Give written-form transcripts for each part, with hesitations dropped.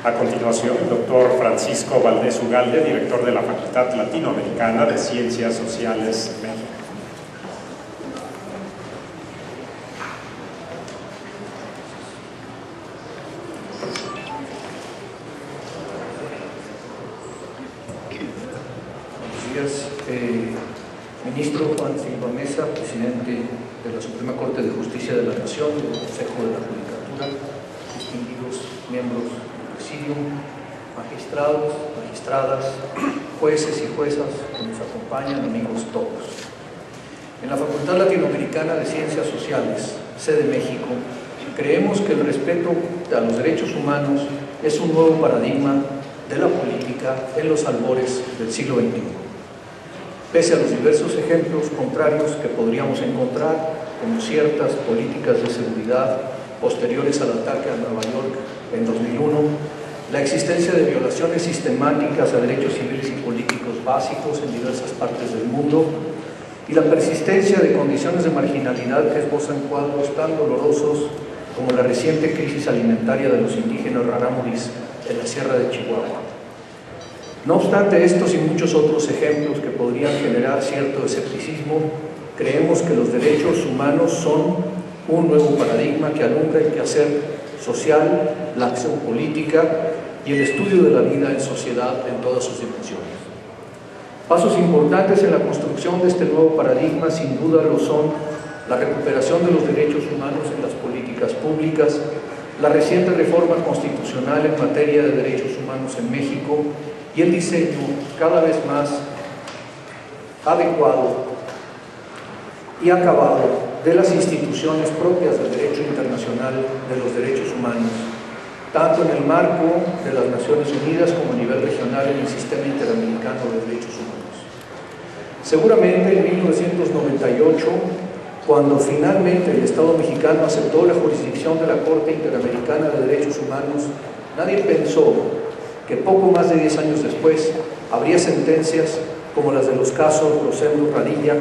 A continuación, el doctor Francisco Valdés Ugalde, director de la Facultad Latinoamericana de Ciencias Sociales, México. Buenos días. Ministro Juan Silva Mesa, presidente de la Suprema Corte de Justicia de la Nación, del Consejo de la Judicatura, distinguidos miembros del Presidium, magistrados, magistradas, jueces y juezas que nos acompañan, amigos todos. En la Facultad Latinoamericana de Ciencias Sociales, sede México, creemos que el respeto a los derechos humanos es un nuevo paradigma de la política en los albores del siglo XXI. Pese a los diversos ejemplos contrarios que podríamos encontrar, como ciertas políticas de seguridad posteriores al ataque a Nueva York en 2001, la existencia de violaciones sistemáticas a derechos civiles y políticos básicos en diversas partes del mundo y la persistencia de condiciones de marginalidad que esbozan cuadros tan dolorosos como la reciente crisis alimentaria de los indígenas rarámuris en la Sierra de Chihuahua. No obstante estos y muchos otros ejemplos que podrían generar cierto escepticismo, creemos que los derechos humanos son un nuevo paradigma que alumbra el quehacer social, la acción política y el estudio de la vida en sociedad en todas sus dimensiones. Pasos importantes en la construcción de este nuevo paradigma sin duda lo son la recuperación de los derechos humanos en las políticas públicas, la reciente reforma constitucional en materia de derechos humanos en México y el diseño cada vez más adecuado y acabado de las instituciones propias del derecho internacional de los derechos humanos, tanto en el marco de las Naciones Unidas como a nivel regional en el Sistema Interamericano de Derechos Humanos. Seguramente en 1998, cuando finalmente el Estado mexicano aceptó la jurisdicción de la Corte Interamericana de Derechos Humanos, nadie pensó que poco más de 10 años después habría sentencias como las de los casos Rosendo Radilla,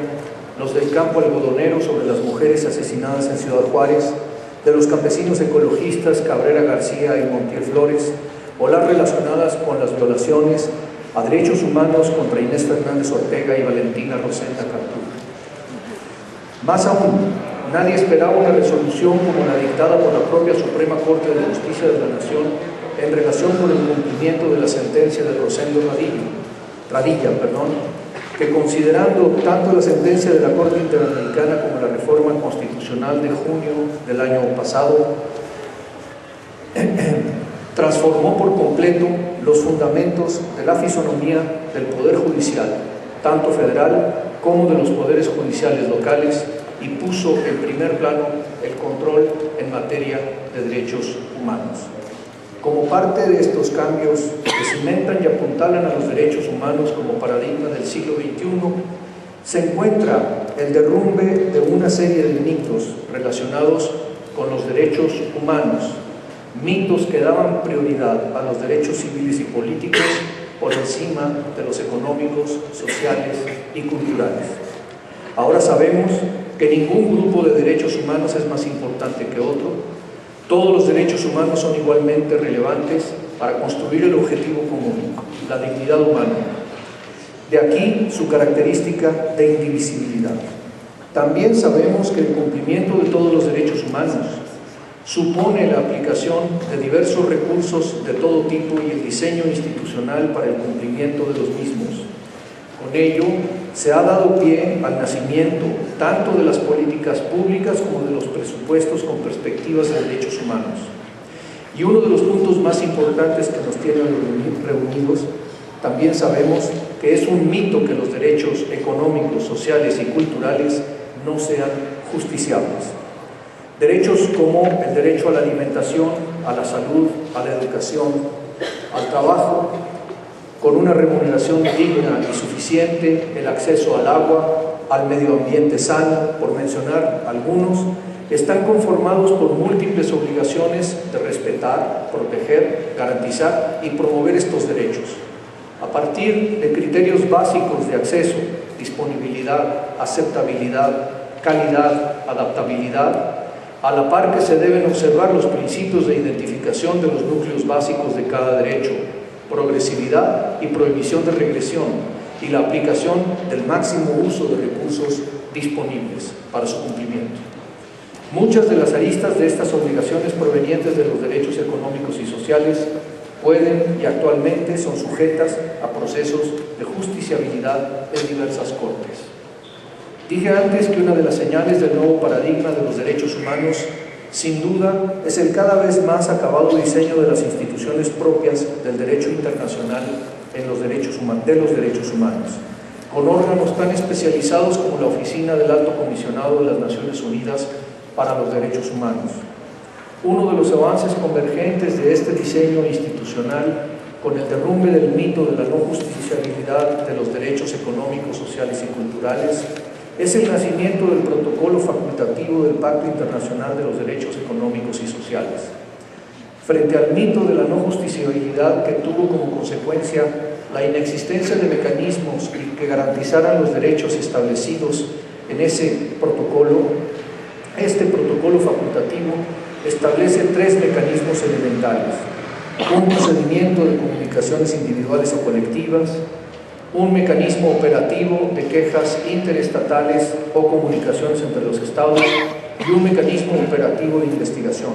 los del campo algodonero sobre las mujeres asesinadas en Ciudad Juárez, de los campesinos ecologistas Cabrera García y Montiel Flores, o las relacionadas con las violaciones a derechos humanos contra Inés Fernández Ortega y Valentina Rosenda Cartú. Más aún, nadie esperaba una resolución como la dictada por la propia Suprema Corte de Justicia de la Nación en relación con el cumplimiento de la sentencia de Rosendo Radilla, que considerando tanto la sentencia de la Corte Interamericana como la reforma constitucional de junio del año pasado, transformó por completo los fundamentos de la fisonomía del Poder Judicial, tanto federal como de los poderes judiciales locales, y puso en primer plano el control en materia de derechos humanos. Como parte de estos cambios que cimentan y apuntalan a los derechos humanos como paradigma del siglo XXI, se encuentra el derrumbe de una serie de mitos relacionados con los derechos humanos, mitos que daban prioridad a los derechos civiles y políticos por encima de los económicos, sociales y culturales. Ahora sabemos que ningún grupo de derechos humanos es más importante que otro. Todos los derechos humanos son igualmente relevantes para construir el objetivo común, la dignidad humana. De aquí su característica de indivisibilidad. También sabemos que el cumplimiento de todos los derechos humanos supone la aplicación de diversos recursos de todo tipo y el diseño institucional para el cumplimiento de los mismos. Con ello, se ha dado pie al nacimiento tanto de las políticas públicas como de los presupuestos con perspectivas de derechos humanos. Y uno de los puntos más importantes que nos tienen reunidos, también sabemos que es un mito que los derechos económicos, sociales y culturales no sean justiciables. Derechos como el derecho a la alimentación, a la salud, a la educación, al trabajo, con una remuneración digna y suficiente, el acceso al agua, al medio ambiente sano, por mencionar algunos, están conformados por múltiples obligaciones de respetar, proteger, garantizar y promover estos derechos, a partir de criterios básicos de acceso, disponibilidad, aceptabilidad, calidad, adaptabilidad, a la par que se deben observar los principios de identificación de los núcleos básicos de cada derecho, progresividad y prohibición de regresión, y la aplicación del máximo uso de recursos disponibles para su cumplimiento. Muchas de las aristas de estas obligaciones provenientes de los derechos económicos y sociales pueden y actualmente son sujetas a procesos de justiciabilidad en diversas cortes. Dije antes que una de las señales del nuevo paradigma de los derechos humanos, sin duda, es el cada vez más acabado diseño de las instituciones propias del derecho internacional de los derechos humanos, con órganos tan especializados como la Oficina del Alto Comisionado de las Naciones Unidas para los Derechos Humanos. Uno de los avances convergentes de este diseño institucional con el derrumbe del mito de la no justiciabilidad de los derechos económicos, sociales y culturales es el nacimiento del protocolo facultativo del Pacto Internacional de los Derechos Económicos y Sociales. Frente al mito de la no justiciabilidad que tuvo como consecuencia la inexistencia de mecanismos que garantizaran los derechos establecidos en ese protocolo, este protocolo facultativo establece tres mecanismos elementales: un procedimiento de comunicaciones individuales o colectivas, un mecanismo operativo de quejas interestatales o comunicaciones entre los estados y un mecanismo operativo de investigación.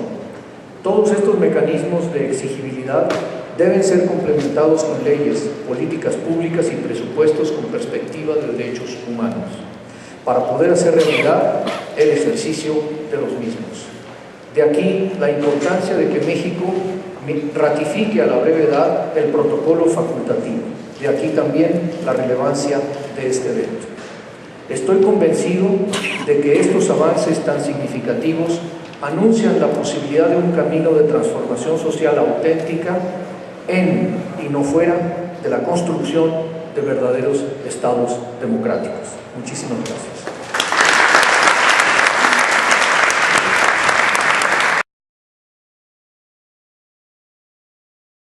Todos estos mecanismos de exigibilidad deben ser complementados con leyes, políticas públicas y presupuestos con perspectiva de derechos humanos, para poder hacer realidad el ejercicio de los mismos. De aquí la importancia de que México ratifique a la brevedad el protocolo facultativo. De aquí también la relevancia de este evento. Estoy convencido de que estos avances tan significativos anuncian la posibilidad de un camino de transformación social auténtica en y no fuera de la construcción de verdaderos estados democráticos. Muchísimas gracias.